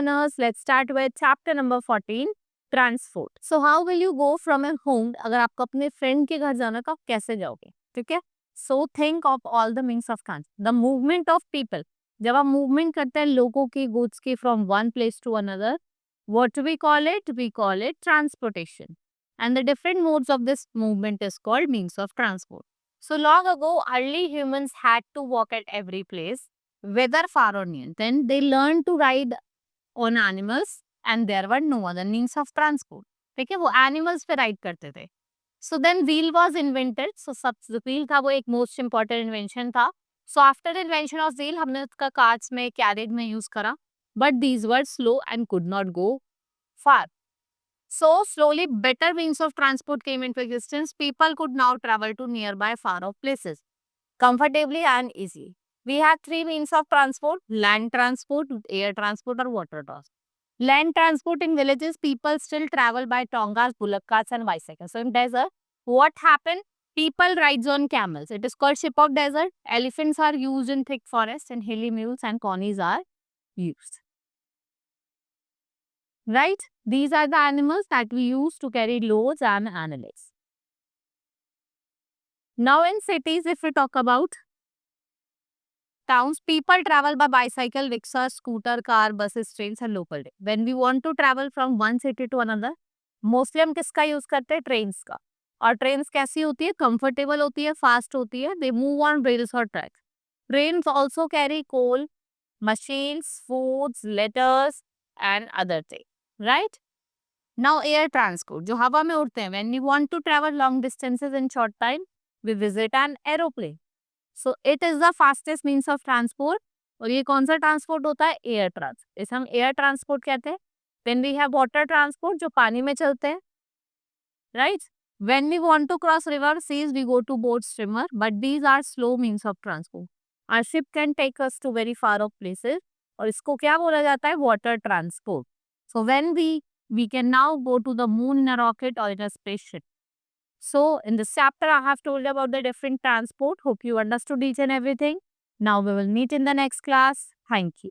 learners, let's start with chapter number 14, transport. So how will you go from a home? अगर आपको अपने friend के घर जाना तो आप कैसे जाओगे? ठीक है? So think of all the means of transport. The movement of people. जब आप movement करते हैं लोगों की, goods की from one place to another, what do we call it? We call it transportation. And the different modes of this movement is called means of transport. So long ago, early humans had to walk at every place, whether far or near. Then they learned to ride on animals and there were no other means of transport. ठीक है, वो animals पे ride करते थे. So then wheel was invented. So सब wheel था वो एक most important invention था. So after the invention of wheel, हमने उसका carts में, carriage में use करा. But these were slow and could not go far. So slowly better means of transport came into existence. People could now travel to nearby far off places comfortably and easily. We have three means of transport: land transport, air transport or water transport. Land transport in villages, people still travel by tongas, bullock carts and bicycles. So in desert, what happened? People rides on camels. It is called ship of desert. Elephants are used in thick forests and hilly mules and conies are used. Right? These are the animals that we use to carry loads and animals. Now in cities, if we talk about towns, people travel by bicycle, rickshaw, scooter, car, buses, trains and local train. When we want to travel from one city to another, mostly हम किसका use करते हैं? Trains का. और trains कैसी होती है? Comfortable होती है, फास्ट होती है. दे मूव ऑन रेल्स और track. Trains also carry coal, machines, foods, letters and other things. Right? Now air transport, जो हवा में उड़ते हैं. When we want to travel long distances in short time, we visit an aeroplane. So it is the fastest means of transport. और ये कौन सा transport होता है? Air transport. इसे हम एयर ट्रांसपोर्ट कहते हैं. Then we have water transport जो पानी में चलते हैं. Right? When we want to cross river, seas, we go to boat, steamer. But these are slow means of transport. Our ship can take us to very far off places. और इसको क्या बोला जाता है? Water transport. So when we can now go to the moon in a rocket or in a spaceship. So in this chapter, I have told you about the different transport. Hope you understood each and everything. Now we will meet in the next class. Thank you.